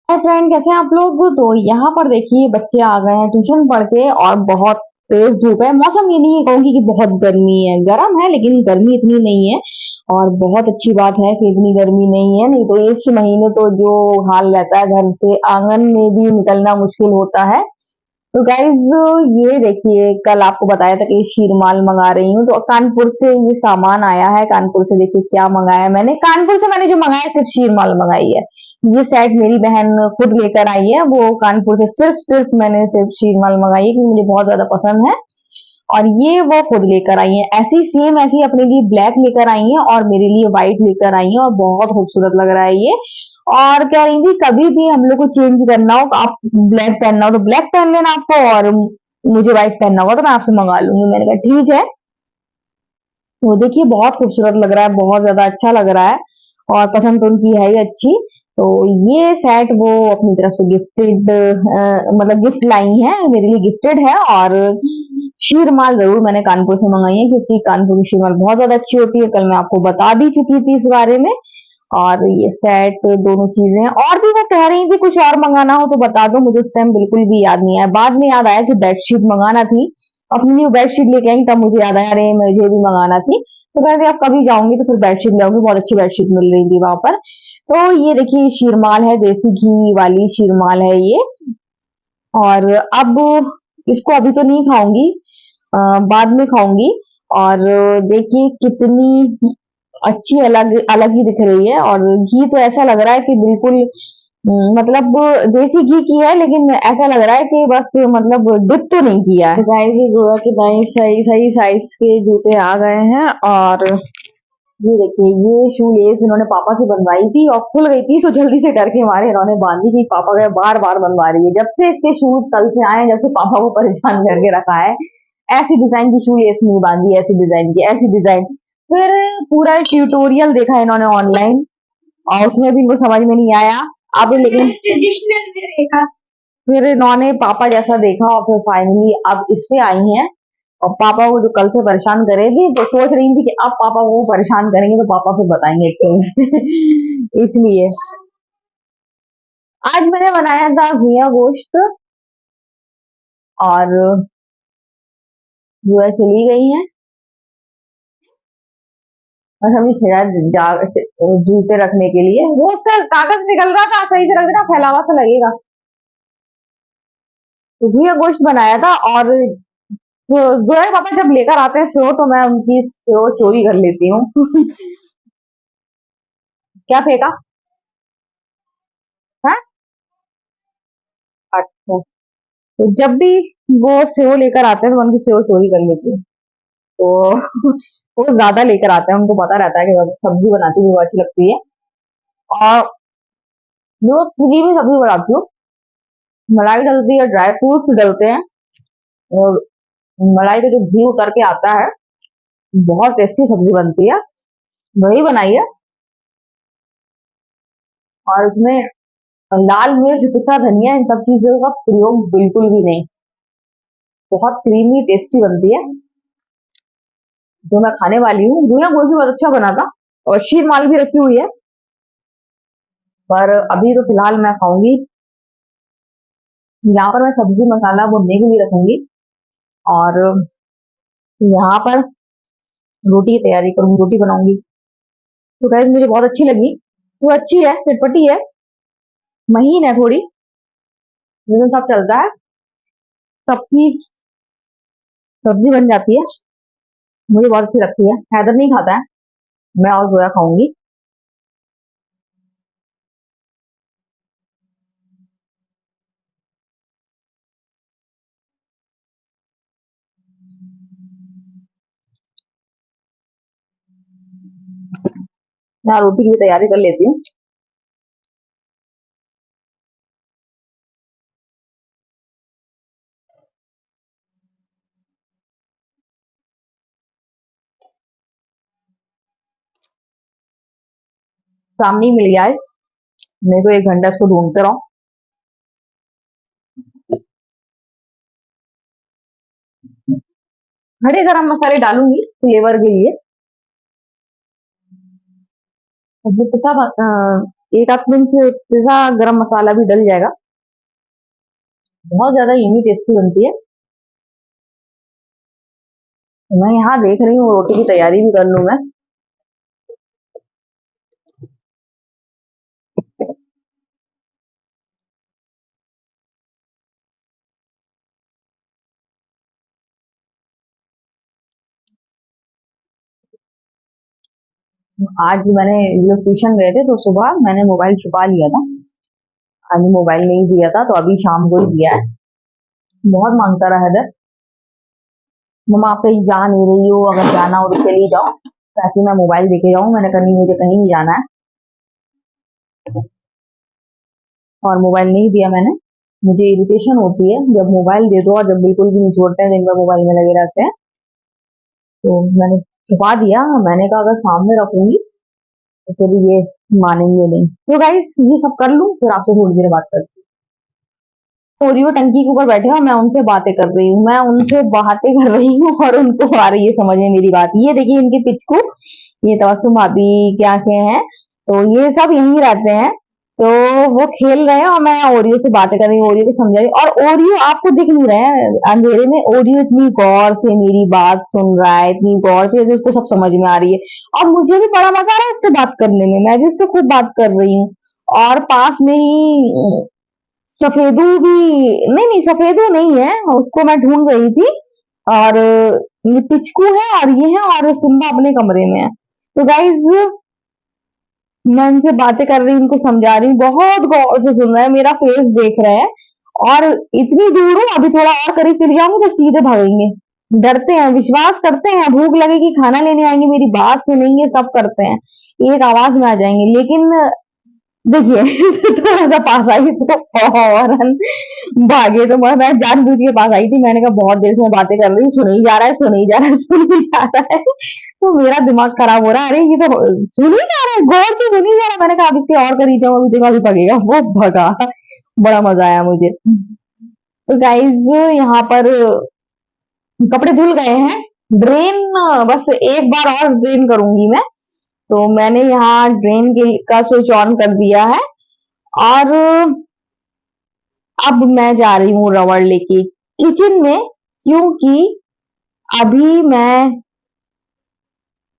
Hi friend, कैसे हैं आप लोग। तो यहाँ पर देखिए बच्चे आ गए हैं ट्यूशन पढ़ के और बहुत तेज धूप है। मौसम ये नहीं कहूंगी कि बहुत गर्मी है, गर्म है लेकिन गर्मी इतनी नहीं है। और बहुत अच्छी बात है कि इतनी गर्मी नहीं है, नहीं तो इस महीने तो जो हाल रहता है, घर से आंगन में भी निकलना मुश्किल होता है। तो गाइज ये देखिए, कल आपको बताया था कि शीरमाल मंगा रही हूँ, तो कानपुर से ये सामान आया है। कानपुर से देखिए क्या मंगाया मैंने। कानपुर से मैंने जो मंगाया सिर्फ शीरमाल मंगाई है। ये सेट मेरी बहन खुद लेकर आई है। वो कानपुर से सिर्फ सिर्फ मैंने सिर्फ शीरमाल मंगाई है क्योंकि मुझे बहुत ज्यादा पसंद है। और ये वो खुद लेकर आई है, ऐसी सेम ऐसी अपने लिए ब्लैक लेकर आई है और मेरे लिए व्हाइट लेकर आई है, और बहुत खूबसूरत लग रहा है ये। और कह रही थी कभी भी हम लोग को चेंज करना हो, आप ब्लैक पहनना हो तो ब्लैक पहन लेना आपको, और मुझे व्हाइट पहनना होगा तो मैं आपसे मंगा लूंगी। मैंने कहा ठीक है। तो देखिए बहुत खूबसूरत लग रहा है, बहुत ज्यादा अच्छा लग रहा है, और पसंद तो उनकी है ही अच्छी। तो ये सेट वो अपनी तरफ से गिफ्टेड, मतलब गिफ्ट लाई है, मेरे लिए गिफ्टेड है। और शीरमाल जरूर मैंने कानपुर से मंगाई है क्योंकि कानपुर की शीरमाल बहुत ज्यादा अच्छी होती है। कल मैं आपको बता भी चुकी थी इस बारे में। और ये सेट दोनों चीजें हैं। और भी मैं कह रही थी कुछ और मंगाना हो तो बता दो, मुझे उस टाइम बिल्कुल भी याद नहीं आया। बाद में याद आया कि बेडशीट मंगाना थी। अपनी लिए बेडशीट लेके आई तब मुझे याद आया, अरे मुझे भी मंगाना थी। तो कह रहे आप कभी जाऊंगी तो फिर बेडशीट लाऊंगी, बहुत अच्छी बेडशीट मिल रही थी वहां पर। तो ये देखिए शीरमाल है, देसी घी वाली शीरमाल है ये। और अब इसको अभी तो नहीं खाऊंगी, बाद में खाऊंगी। और देखिए कितनी अच्छी अलग अलग ही दिख रही है। और घी तो ऐसा लग रहा है कि बिल्कुल मतलब देसी घी की है, लेकिन ऐसा लग रहा है कि बस मतलब डिप तो नहीं किया है। तो गाइस ये जोया के दाई सही सही साइज के जूते आ गए हैं। और ये देखिए ये शू लेस इन्होंने पापा से बनवाई थी और खुल गई थी, तो जल्दी से डर के मारे इन्होंने बांधी थी। पापा का बार बार बनवा रही है, जब से इसके शूज कल से आए हैं, जब से पापा को परेशान करके रखा है। ऐसी डिजाइन की शू लेस नहीं बांधी, ऐसी डिजाइन की, ऐसी डिजाइन। फिर पूरा ट्यूटोरियल देखा इन्होंने ऑनलाइन, और उसमें भी इनको समझ में नहीं आया। अब लेकिन ट्रेडिशनल में देखा, फिर इन्होंने पापा जैसा देखा और फिर फाइनली अब इस पे आई हैं। और पापा को जो कल से परेशान करेगी, तो सोच रही थी कि अब पापा को परेशान करेंगे तो पापा फिर बताएंगे एक्चुअली इसलिए आज मैंने बनाया था भुया गोश्त। और बुआ चली गई हैं, और हम जूते रखने के लिए वो उसका कागज निकल रहा था, सही से रख देना, फैलावा सा लगेगा। तो भुया गोश्त बनाया था। और जो है पापा जब लेकर आते हैं सेव, तो मैं उनकी सेव चोरी कर लेती हूँ क्या फेंका है। अच्छा। तो जब भी वो सेव लेकर आते हैं तो मैं उनकी सेव चोरी कर लेती हूँ। तो वो ज्यादा लेकर आते हैं, उनको पता रहता है कि सब्जी बनाती हुई वो अच्छी लगती है। और जो पूरी भी सब्जी बनाती हूँ, मलाई डलती है, ड्राई फ्रूट्स डलते हैं, और मलाई का जो घी उतर के आता है, बहुत टेस्टी सब्जी बनती है। वही बनाई है। और उसमें लाल मिर्च, पिसा धनिया, इन सब चीजों का प्रयोग बिल्कुल भी नहीं। बहुत क्रीमी टेस्टी बनती है, जो मैं खाने वाली हूँ। भुया गोभी बहुत अच्छा बना था, और शीर माल भी रखी हुई है। पर अभी तो फिलहाल मैं खाऊंगी। यहाँ पर मैं सब्जी मसाला भुनने के लिए रखूंगी, और यहाँ पर रोटी की तैयारी करूंगी, रोटी बनाऊंगी। तो गाइस मुझे बहुत अच्छी लगी। तो अच्छी है, चटपटी है, महीन है थोड़ी, लेकिन सब चलता है, सबकी सब्जी बन जाती है। मुझे बहुत अच्छी लगती है। हैदर नहीं खाता है, मैं और जोया खाऊंगी। मैं रोटी की भी तैयारी कर लेती हूँ। सामने ही मिल गया है, मेरे को 1 घंटा इसको ढूंढते रहो। खड़े गरम मसाले डालूंगी फ्लेवर के लिए। और जो पिसा एक आध पिंच पिज़्ज़ा गरम मसाला भी डल जाएगा। बहुत ज़्यादा यम्मी टेस्टी बनती है। मैं यहाँ देख रही हूँ रोटी की तैयारी भी कर लूँ मैं। आज मैंने लोग ट्यूशन गए थे तो सुबह मैंने मोबाइल छुपा लिया था। आज मोबाइल नहीं दिया था तो अभी शाम को ही दिया है। बहुत मांगता रहा इधर, मम्मा आप कहीं जा नहीं रही हो, अगर जाना हो तो चली जाओ, ताकि मैं मोबाइल देके जाऊँ। मैंने कहा नहीं, मुझे कहीं नहीं जाना है, और मोबाइल नहीं दिया मैंने। मुझे इरिटेशन होती है जब मोबाइल दे दो और जब बिल्कुल भी नहीं छोड़ते हैं, दिन भर मोबाइल में लगे रहते हैं। तो मैंने छुपा दिया। मैंने कहा अगर सामने रखूंगी तो फिर ये मानेंगे नहीं। तो गाइस ये सब कर लूं फिर आपसे थोड़ी देर बात करती हूँ। ओरियो टंकी के ऊपर बैठे हो, मैं उनसे बातें कर रही हूँ, मैं उनसे बातें कर रही हूँ और उनको आ रही है समझ में मेरी बात। ये देखिए इनके पिचकू, ये तबस्सुम भाभी क्या के हैं, तो ये सब यहीं रहते हैं। तो वो खेल रहे हैं और मैं ओरियो से बातें कर रही हूँ, ओरियो को समझा रही हूँ, और ओरियो आपको दिख नहीं रहा है अंधेरे में। ओरियो इतनी गौर से मेरी बात सुन रहा है, इतनी गौर से, जैसे उसको सब समझ में आ रही है। और मुझे भी बड़ा मजा आ रहा है उससे बात करने में, मैं भी उससे खूब बात कर रही हूँ। और पास में ही सफेदू भी, नहीं नहीं सफेदू नहीं है, उसको मैं ढूंढ रही थी। और ये पिचकू है और ये है, और सिम्बा अपने कमरे में है। तो गाइज मैं इनसे बातें कर रही हूँ, इनको समझा रही हूँ, बहुत गौर से सुन रहा है, मेरा फेस देख रहा है। और इतनी दूर हूँ, अभी थोड़ा और करीब चली जाऊंगी तो सीधे भागेंगे। डरते हैं, विश्वास करते हैं, भूख लगेगी खाना लेने आएंगे, मेरी बात सुनेंगे, सब करते हैं, एक आवाज में आ जाएंगे। लेकिन देखिए थोड़ा सा पास आई तो फौरन भागे। तो मैं जानबूझ के पास आई थी, मैंने कहा बहुत देर से मैं बातें कर रही हूँ, सुन ही जा रहा है, सुन ही जा रहा है, सुन ही जा रहा है। तो मेरा दिमाग खराब हो रहा है, अरे ये तो सुन ही जा रहा है, गौर से सुन ही जा रहा है। मैंने कहा अब इसके और करीब जाऊँ, अभी देखो अभी भगेगा। वो भगा, बड़ा मजा आया मुझे। तो गाइज यहाँ पर कपड़े धुल गए हैं, ड्रेन बस एक बार और ड्रेन करूंगी मैं। तो मैंने यहाँ ड्रेन के का स्विच ऑन कर दिया है, और अब मैं जा रही हूँ रबड़ लेके किचन में, क्योंकि अभी मैं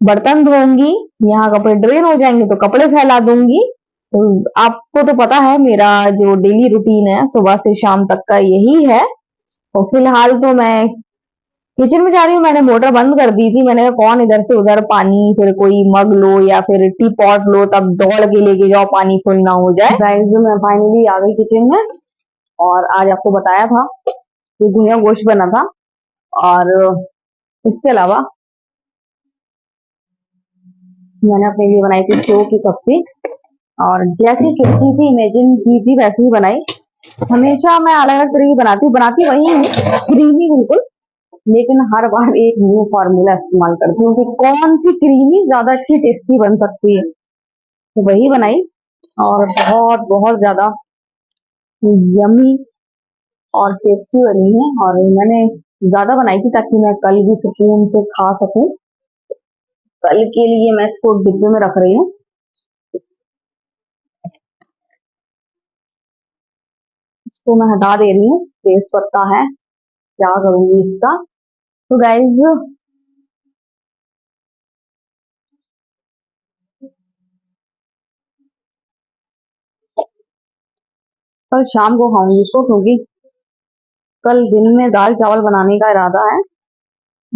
बर्तन धोऊंगी, यहाँ कपड़े ड्रेन हो जाएंगे तो कपड़े फैला दूंगी। तो आपको तो पता है मेरा जो डेली रूटीन है सुबह से शाम तक का यही है। तो फिलहाल तो मैं किचन में जा रही हूँ, मैंने मोटर बंद कर दी थी। मैंने कहा कौन इधर से उधर पानी, फिर कोई मग लो या फिर टी पॉट लो, तब दौड़ के लेके जाओ, पानी फुल ना हो जाए। गाइस मैं फाइनली आ गई किचन में, और आज आपको बताया था कि भुनिया गोश्त बना था, और इसके अलावा मैंने अपने लिए बनाई थी सेव की सब्जी, और जैसी सोची थी, इमेजिन की थी, वैसे ही बनाई। हमेशा मैं अलग अलग तरह की बनाती वही हूँ, क्रीमी बिल्कुल, लेकिन हर बार एक न्यू फार्मूला इस्तेमाल करती हूँ कि कौन सी क्रीमी ज्यादा अच्छी टेस्टी बन सकती है। तो वही बनाई, और बहुत बहुत ज्यादा यमी और टेस्टी बनी है। और मैंने ज्यादा बनाई थी ताकि मैं कल भी सुकून से खा सकूं। कल के लिए मैं इसको डिब्बे में रख रही हूँ। इसको मैं हटा दे रही हूँ, तेज पत्ता है, क्या करूंगी इसका। तो गाइज कल शाम को खाऊंगी इसको, क्योंकि कल दिन में दाल चावल बनाने का इरादा है।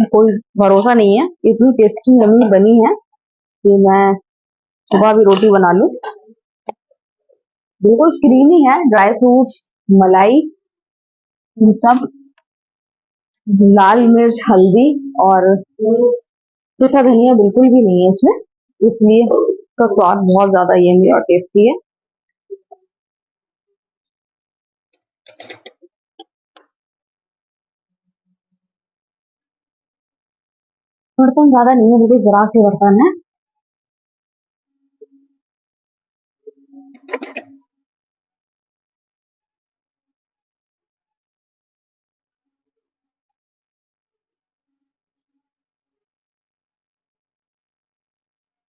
कोई भरोसा नहीं है, इतनी टेस्टी यमी बनी है कि मैं सुबह भी रोटी बना लूं। बिल्कुल क्रीमी है, ड्राई फ्रूट्स, मलाई, ये सब, लाल मिर्च, हल्दी, और पिसा धनिया बिल्कुल भी नहीं है इसमें, इसलिए इसका स्वाद बहुत ज्यादा यमी और टेस्टी है। बर्तन ज्यादा नहीं है, बिल्कुल जरा से बर्तन है।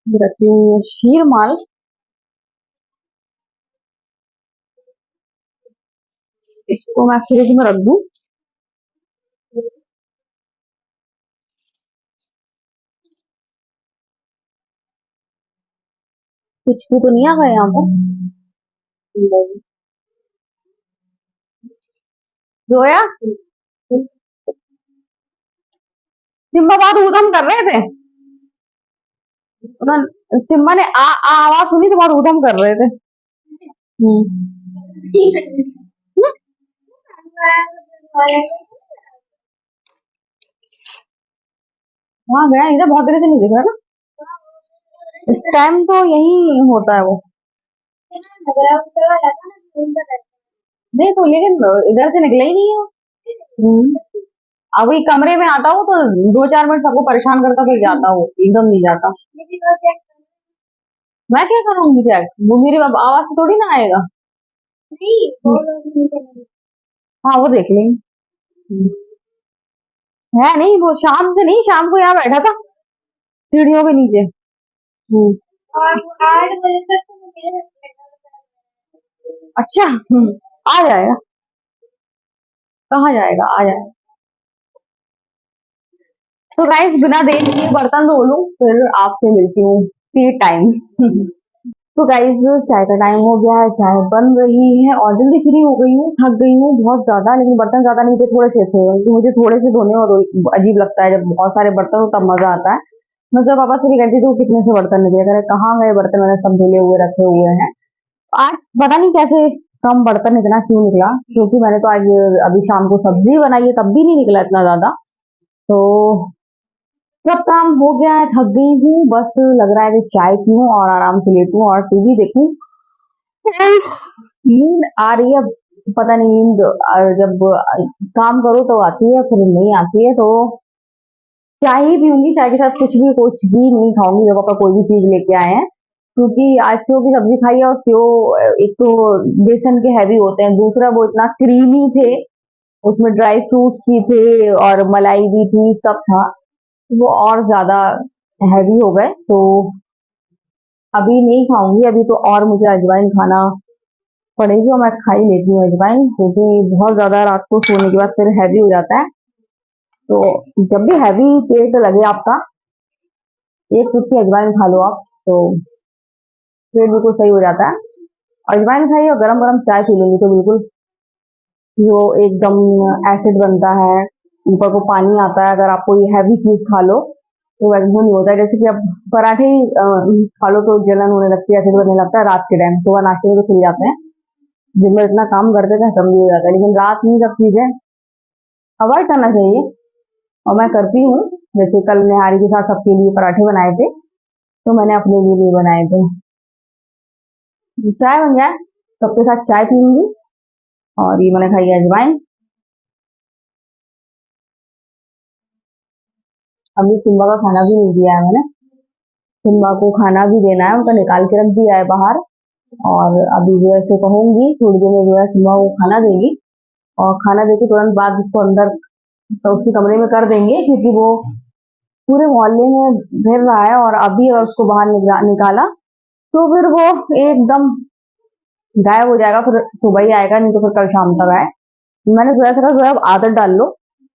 रखी हुई है शीर माल, इसको मैं फ्रिज में रख दूं। कुछ भी तो नहीं आ गया यहाँ पर। नहीं। जोया, सिम्बा बहुत ऊधम कर रहे थे। सिम्बा ने आवाज सुनी तो बहुत ऊधम कर रहे थे। वहां गया, इधर बहुत देर से नहीं दिख रहा ना। इस टाइम तो यही होता है वो। नहीं तो लेकिन इधर से निकला ही नहीं है वो। अभी कमरे में आता हूँ तो 2-4 मिनट सबको परेशान करता फिर जाता हूँ, एकदम नहीं जाता। मैं क्या करूंगी चेक, वो मेरी आवाज से थोड़ी ना आएगा। हाँ वो देख लेंगे। है नहीं, वो शाम से नहीं, शाम को यहाँ बैठा था सीढ़ियों के नीचे। हम्म, अच्छा। आ जाएगा। कहाँ जाएगा, आ जाएगा। तो गाइस बिना देर किए बर्तन धो लूं, फिर आपसे मिलती हूँ टी टाइम। तो गाइस चाय का टाइम हो गया है, चाय बन रही है और जल्दी फ्री हो गई हूँ, थक गई हूँ बहुत ज्यादा, लेकिन बर्तन ज्यादा नहीं थे, थोड़े से थे, क्योंकि मुझे थोड़े से धोने और अजीब लगता है, जब बहुत सारे बर्तन हो तब मजा आता है। मैं जब पापा से भी कहती थी वो कितने से बर्तन निकले, करे कहाँ गए बर्तन, मैंने सब धुले हुए रखे हुए हैं। आज पता नहीं कैसे कम बर्तन इतना क्यों निकला, क्योंकि मैंने तो आज अभी शाम को सब्जी बनाई है तब भी नहीं निकला इतना ज्यादा। तो सब काम हो गया है, थक गई हूँ, बस लग रहा है कि चाय पीऊं और आराम से लेटूं और टीवी देखूं। नींद आ रही है, पता नहीं नींद जब काम करो तो आती है, फिर नहीं आती है तो चाय ही पीऊंगी, चाय के साथ कुछ भी नहीं खाऊंगी, जब पापा कोई भी चीज लेके आए हैं, क्योंकि आज सेव की सब्जी खाई है और सेव एक तो बेसन के हैवी होते हैं, दूसरा वो इतना क्रीमी थे, उसमें ड्राई फ्रूट्स भी थे और मलाई भी थी, सब था, वो और ज्यादा हैवी हो गए, तो अभी नहीं खाऊंगी, अभी तो और मुझे अजवाइन खाना पड़ेगी और मैं खा ही लेती हूँ अजवाइन, क्योंकि बहुत ज्यादा रात को सोने के बाद फिर हैवी हो जाता है। तो जब भी हैवी पेट लगे आपका, एक चुटकी अजवाइन खा लो आप, तो पेट बिल्कुल सही हो जाता है। अजवाइन खाइए और गरम गरम चाय पी लूंगी तो बिल्कुल जो एकदम एसिड बनता है, ऊपर को पानी आता है, अगर आप कोई हैवी चीज खा लो तो वैसे नहीं होता है, जैसे कि अब पराठे ही खा लो तो जलन होने लगती है, एसिड बनने लगता है रात के टाइम, सुबह नाश्ते में तो खुल जाते हैं, दिन में इतना काम करते थे खत्म भी हो जाता है, लेकिन रात में सब चीजें अवॉइड करना चाहिए, और मैं करती हूँ। जैसे कल निहारी के साथ सबके लिए पराठे बनाए थे, तो मैंने अपने लिए नहीं बनाए थे। चाय बन जाए, सबके साथ चाय पीऊंगी, और ये मैंने खाई है अजवाइन। अभी सिम्बा का खाना भी नहीं दिया है मैंने, सिम्बा को खाना भी देना है, उनका निकाल के रख दिया है बाहर, और अभी जो ऐसे कहूंगी थोड़ी देर में जो है सिम्बा को खाना देगी, और खाना देके तुरंत बाद उसको अंदर तो उसके कमरे में कर देंगे, क्योंकि वो पूरे मोहल्ले में फिर रहा है, और अभी अगर उसको बाहर निकाला तो फिर वो एकदम गायब हो जाएगा, फिर सुबह ही आएगा, नहीं तो फिर कल शाम तक आए। मैंने जोया से कहा जोया अब आदत डाल लो,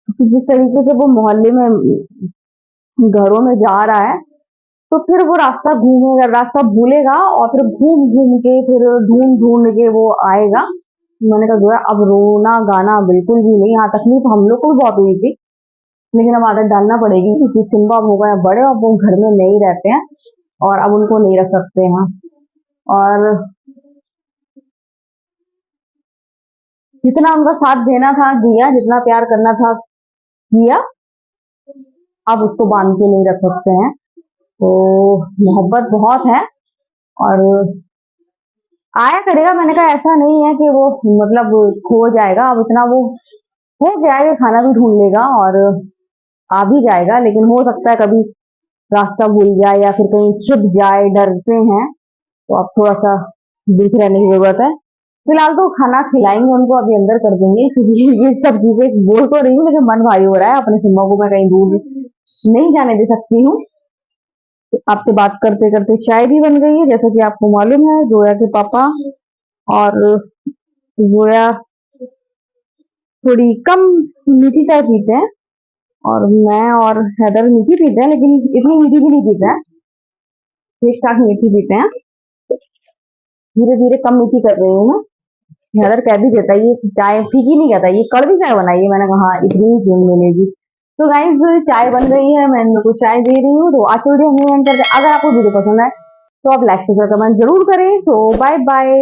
क्योंकि जिस तरीके से वो मोहल्ले में घरों में जा रहा है, तो फिर वो रास्ता घूमेगा, रास्ता भूलेगा, और फिर घूम घूम के फिर ढूंढ ढूंढ के वो आएगा। मैंने कहा जोया अब रोना गाना बिल्कुल भी नहीं, यहाँ तकलीफ हम लोग को भी बहुत हुई थी, लेकिन अब आदत डालना पड़ेगी, क्योंकि सिम्बा अब हो गए बड़े और वो घर में नहीं रहते हैं, और अब उनको नहीं रख सकते हैं, और जितना उनका साथ देना था दिया, जितना प्यार करना था किया, अब उसको बांध के नहीं रख सकते हैं, तो मोहब्बत बहुत है, और आया करेगा, मैंने कहा ऐसा नहीं है कि वो मतलब खो जाएगा, अब इतना वो हो गया है कि खाना भी ढूंढ लेगा और आ भी जाएगा, लेकिन हो सकता है कभी रास्ता भूल जाए या फिर कहीं छिप जाए, डरते हैं, तो अब थोड़ा सा देख रहने की जरूरत है। फिलहाल तो खाना खिलाएंगे उनको, अभी अंदर कर देंगे, क्योंकि ये सब चीजें बोल तो रही हूँ लेकिन मन भारी हो रहा है, अपने सिम्बा को मैं कहीं दूर नहीं जाने दे सकती हूँ। आपसे बात करते करते चाय भी बन गई है, जैसा कि आपको मालूम है, जोया के पापा और जोया थोड़ी कम मीठी चाय पीते हैं। और मैं और हैदर मीठी पीते हैं, लेकिन इतनी मीठी भी नहीं पीते हैं, ठीक ठाक मीठी पीते हैं। धीरे धीरे कम मीठी कर रही हूँ मैं। हैदर कह भी देता है ये चाय फीकी नहीं कहता, ये कड़वी चाय बनाई है। मैंने कहा हाँ, इतनी ही क्यों मिलेगी। तो गाइस चाय बन रही है, मैं इनको चाय दे रही हूँ। तो आज के वीडियो हम एंड करते हैं। अगर आपको वीडियो पसंद आए तो आप लाइक शेयर कमेंट जरूर करें। सो बाय बाय।